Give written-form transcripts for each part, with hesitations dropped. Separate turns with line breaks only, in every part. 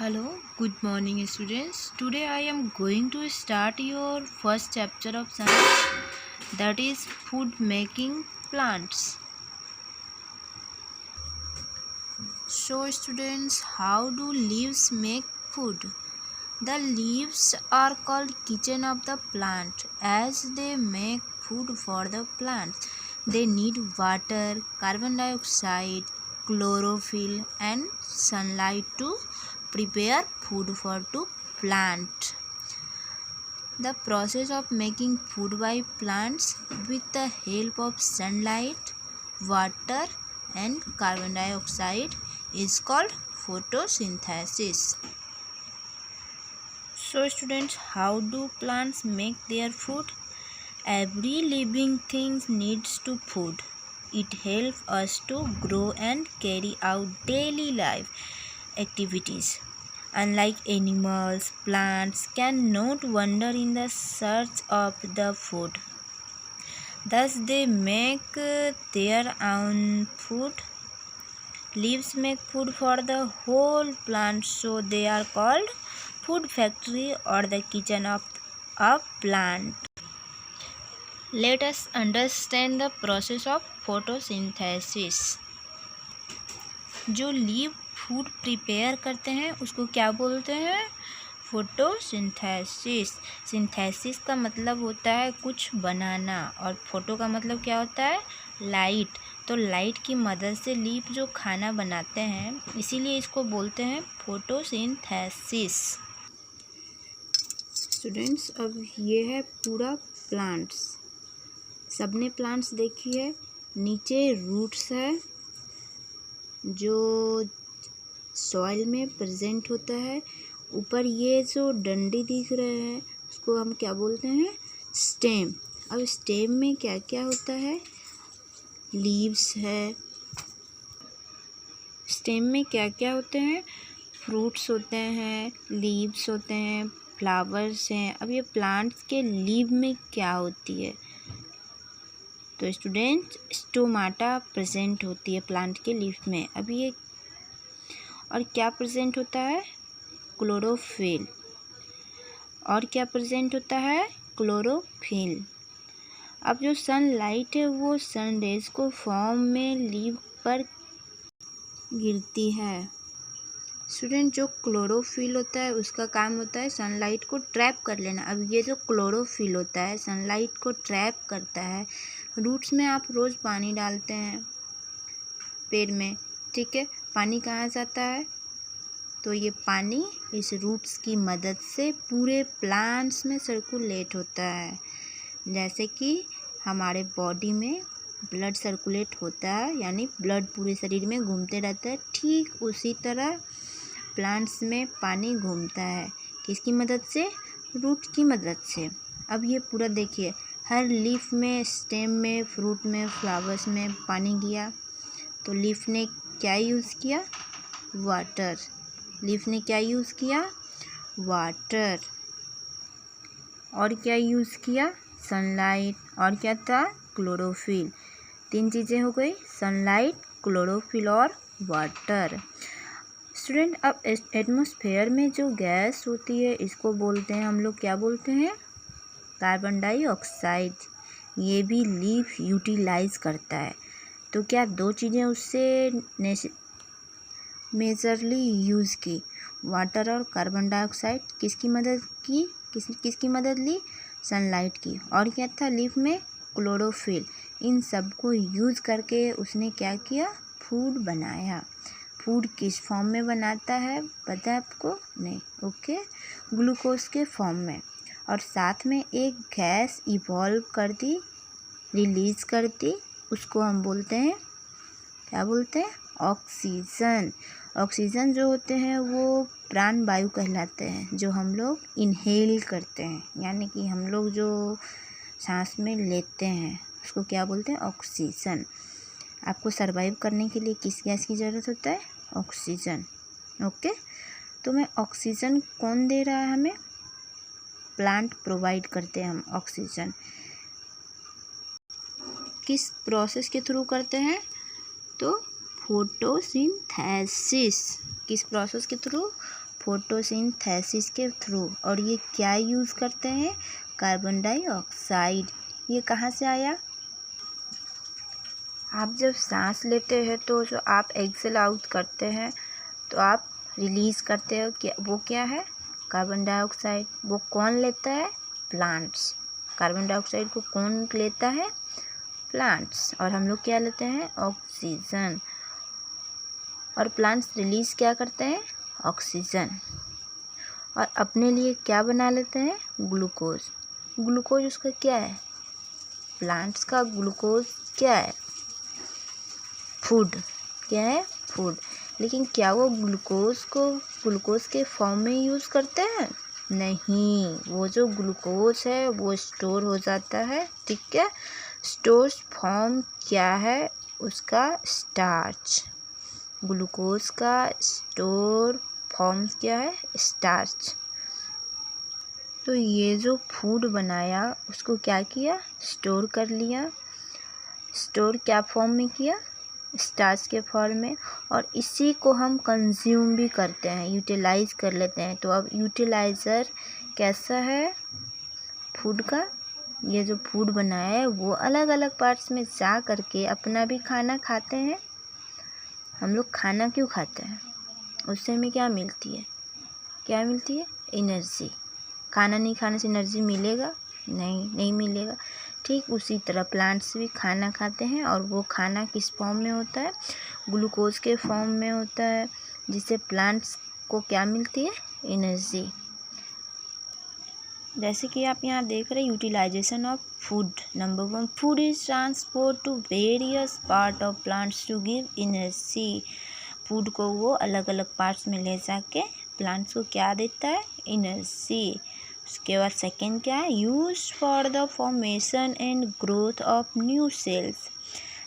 Hello, good morning students. Today I am going to start your first chapter of science, that is food making plants. So students, how do leaves make food? The leaves are called kitchen of the plant as they make food for the plants. They need water, carbon dioxide, chlorophyll and sunlight to prepare food for the plant. The process of making food by plants with the help of sunlight, water and carbon dioxide is called photosynthesis. So students, how do plants make their food? Every living thing needs to food. It helps us to grow and carry out daily life activities. Unlike animals, plants cannot wander in the search of the food. Thus they make their own food. Leaves make food for the whole plant, so they are called food factory or the kitchen of a plant. Let us understand the process of photosynthesis. जो leave food prepare करते हैं उसको क्या बोलते हैं? Photosynthesis. Synthesis का मतलब होता है कुछ बनाना और फोटो का मतलब क्या होता है? लाइट। तो लाइट की मदद से लीफ जो खाना बनाते हैं इसीलिए इसको बोलते हैं फोटोसिंथेसिस। स्टूडेंट्स, अब ये है पूरा प्लांट्स। सबने प्लांट्स देखी है। नीचे रूट्स है जो सॉइल में प्रेजेंट होता है। ऊपर ये जो डंडी दिख रहे हैं उसको हम क्या बोलते हैं? स्टेम। अब स्टेम में क्या क्या होता है? लीव्स है। स्टेम में क्या क्या होते हैं? फ्रूट्स होते हैं, लीव्स होते हैं, फ्लावर्स हैं। अब ये प्लांट्स के लीव में क्या होती है? तो स्टूडेंट, स्टोमाटा प्रेजेंट होती है प्लांट के लीफ में। अब ये और क्या प्रेजेंट होता है? क्लोरोफिल। और क्या प्रेजेंट होता है? क्लोरोफिल। अब जो सनलाइट है वो सन रेज को फॉर्म में लीफ पर गिरती है। स्टूडेंट, जो क्लोरोफिल होता है उसका काम होता है सनलाइट को ट्रैप कर लेना। अब ये जो क्लोरोफिल होता है सनलाइट को ट्रैप करता है। रूट्स में आप रोज़ पानी डालते हैं पेड़ में, ठीक है? पानी कहाँ जाता है? तो ये पानी इस रूट्स की मदद से पूरे प्लांट्स में सर्कुलेट होता है। जैसे कि हमारे बॉडी में ब्लड सर्कुलेट होता है, यानी ब्लड पूरे शरीर में घूमते रहता है, ठीक उसी तरह प्लांट्स में पानी घूमता है। किसकी मदद से? रूट की मदद से। अब ये पूरा देखिए, हर लीफ में, स्टेम में, फ्रूट में, फ्लावर्स में पानी गया। तो लीफ ने क्या यूज़ किया? वाटर। लीफ ने क्या यूज़ किया? वाटर। और क्या यूज़ किया? सनलाइट। और क्या था? क्लोरोफिल। 3 चीज़ें हो गई, सनलाइट, क्लोरोफिल और वाटर। स्टूडेंट, अब एटमॉस्फेयर में जो गैस होती है इसको बोलते हैं हम लोग, क्या बोलते हैं? Carbon dioxide. ये भी लीफ यूटिलाइज करता है। तो क्या 2 चीज़ें उससे मेजरली यूज़ की, वाटर और कार्बन डाइऑक्साइड। किसकी मदद की? किसकी मदद ली? सनलाइट की। और क्या था लीफ में? क्लोरोफिल। इन सब को यूज़ करके उसने क्या किया? फूड बनाया। फूड किस फॉर्म में बनाता है पता है आपको? नहीं, ओके, ग्लूकोज के फॉर्म में। और साथ में एक गैस इवॉल्व कर दी, रिलीज कर दी, उसको हम बोलते हैं, क्या बोलते हैं? ऑक्सीजन। ऑक्सीजन जो होते हैं वो प्राण वायु कहलाते हैं, जो हम लोग इनहेल करते हैं, यानी कि हम लोग जो सांस में लेते हैं उसको क्या बोलते हैं? ऑक्सीजन। आपको सरवाइव करने के लिए किस गैस की ज़रूरत होता है? ऑक्सीजन। ओके, तो मैं ऑक्सीजन कौन दे रहा है हमें? प्लांट प्रोवाइड करते हैं हम ऑक्सीजन। किस प्रोसेस के थ्रू करते हैं? तो फोटोसिंथेसिस। किस प्रोसेस के थ्रू? फोटोसिंथेसिस के थ्रू। और ये क्या यूज़ करते हैं? Carbon dioxide. ये कहाँ से आया? आप जब सांस लेते हैं तो जो आप एक्सेल आउट करते हैं तो आप रिलीज़ करते हो, क्या वो क्या है? Carbon dioxide. वो कौन लेता है? प्लांट्स। कार्बन डाइऑक्साइड को कौन लेता है? प्लांट्स। और हम लोग क्या लेते हैं? ऑक्सीजन। और प्लांट्स रिलीज़ क्या करते हैं? ऑक्सीजन। और अपने लिए क्या बना लेते हैं? ग्लूकोज। ग्लूकोज उसका क्या है? प्लांट्स का ग्लूकोज क्या है? फूड। क्या है? फूड। लेकिन क्या वो ग्लूकोज को ग्लूकोज के फॉर्म में यूज़ करते हैं? नहीं, वो जो ग्लूकोज है वो स्टोर हो जाता है। ठीक है, स्टोर फॉर्म क्या है उसका? स्टार्च। ग्लूकोज का स्टोर फॉर्म क्या है? स्टार्च। तो ये जो फूड बनाया उसको क्या किया? स्टोर कर लिया। स्टोर क्या फॉर्म में किया? स्टार्च के फॉर्म में। और इसी को हम कंज्यूम भी करते हैं, यूटिलाइज कर लेते हैं। तो अब यूटिलाइज़र कैसा है फूड का? ये जो फूड बनाया है वो अलग अलग पार्ट्स में जा करके अपना भी खाना खाते हैं। हम लोग खाना क्यों खाते हैं? उससे हमें क्या मिलती है? क्या मिलती है? एनर्जी। खाना नहीं खाने से एनर्जी मिलेगा? नहीं मिलेगा। ठीक उसी तरह प्लांट्स भी खाना खाते हैं और वो खाना किस फॉर्म में होता है? ग्लूकोज के फॉर्म में होता है, जिससे प्लांट्स को क्या मिलती है? एनर्जी। जैसे कि आप यहाँ देख रहे हैं utilization of food. Number 1, food is transport to various part of plants to give energy. Food को वो अलग अलग पार्ट्स में ले जाके प्लांट्स को क्या देता है? एनर्जी। उसके बाद सेकेंड क्या है? Use for the formation and growth of new sales.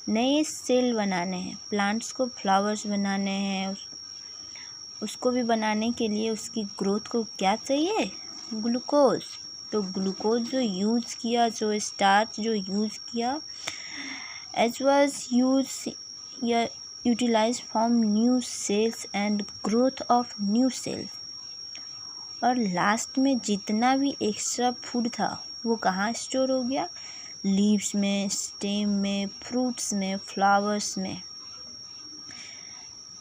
नए सेल बनाने हैं, प्लांट्स को फ्लावर्स बनाने हैं, उसको भी बनाने के लिए उसकी ग्रोथ को क्या चाहिए? ग्लूकोज। तो ग्लूकोज जो यूज़ किया, जो स्टार्च जो यूज़ किया, as was use or utilize from new cells and growth of new cells. और लास्ट में जितना भी एक्स्ट्रा फूड था वो कहाँ स्टोर हो गया? लीव्स में, स्टेम में, फ्रूट्स में, फ्लावर्स में।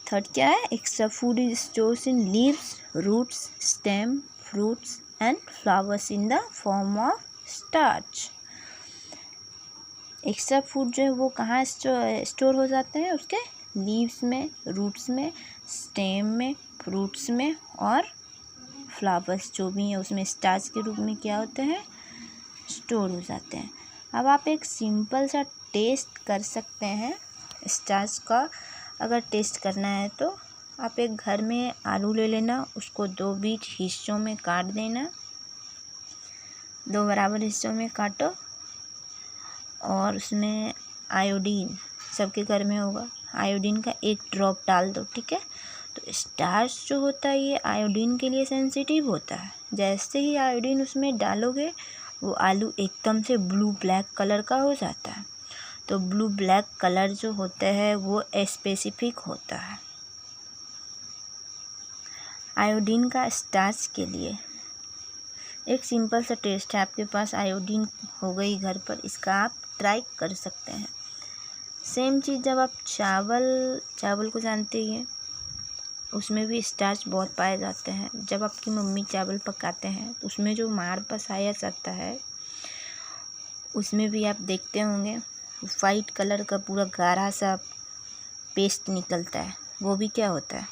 थर्ड क्या है? Extra food is stores in leaves, roots, stem, fruits and flowers in the form of starch. Extra food जो है वो कहाँ स्टोर हो जाते हैं? उसके लीव्स में, रूट्स में, स्टेम में, फ्रूट्स में और फ्लावर्स जो भी हैं उसमें स्टार्च के रूप में क्या होते हैं? स्टोर हो जाते हैं। अब आप एक सिंपल सा टेस्ट कर सकते हैं स्टार्च का। अगर टेस्ट करना है तो आप एक घर में आलू ले लेना, उसको 2 बीच हिस्सों में काट देना, 2 बराबर हिस्सों में काटो और उसमें आयोडीन, सबके घर में होगा, आयोडीन का 1 ड्रॉप डाल दो। ठीक है, तो स्टार्च जो होता है ये आयोडीन के लिए सेंसिटिव होता है। जैसे ही आयोडीन उसमें डालोगे वो आलू एकदम से ब्लू ब्लैक कलर का हो जाता है। तो ब्लू ब्लैक कलर जो होता है वो स्पेसिफिक होता है आयोडीन का स्टार्च के लिए। एक सिंपल सा टेस्ट है, आपके पास आयोडीन हो गई घर पर, इसका आप ट्राई कर सकते हैं। सेम चीज़ जब आप चावल को जानते ही हैं, उसमें भी स्टार्च बहुत पाए जाते हैं। जब आपकी मम्मी चावल पकाते हैं तो उसमें जो माड़ पसाया जाता है उसमें भी आप देखते होंगे वाइट कलर का पूरा गाढ़ा सा पेस्ट निकलता है, वो भी क्या होता है?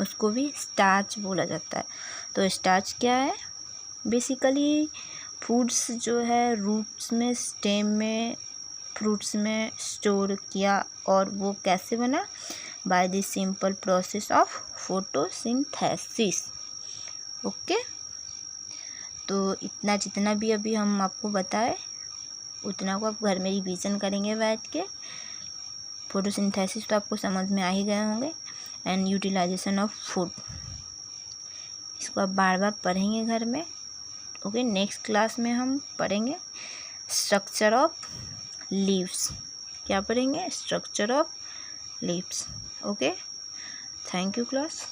उसको भी स्टार्च बोला जाता है। तो स्टार्च क्या है? बेसिकली फूड्स जो है रूट्स में, स्टेम में, फ्रूट्स में स्टोर किया और वो कैसे बना? By this simple process of photosynthesis. Okay, तो इतना जितना भी अभी हम आपको बताए उतना को आप घर में रिवीजन करेंगे बैठ के। फोटोसिंथेसिस तो आपको समझ में आ ही गए होंगे, एंड यूटिलाइजेशन ऑफ फूड, इसको आप बार बार पढ़ेंगे घर में। ओके, नेक्स्ट क्लास में हम पढ़ेंगे स्ट्रक्चर ऑफ लीव्स। क्या पढ़ेंगे? Structure of leaves. Okay, thank you class.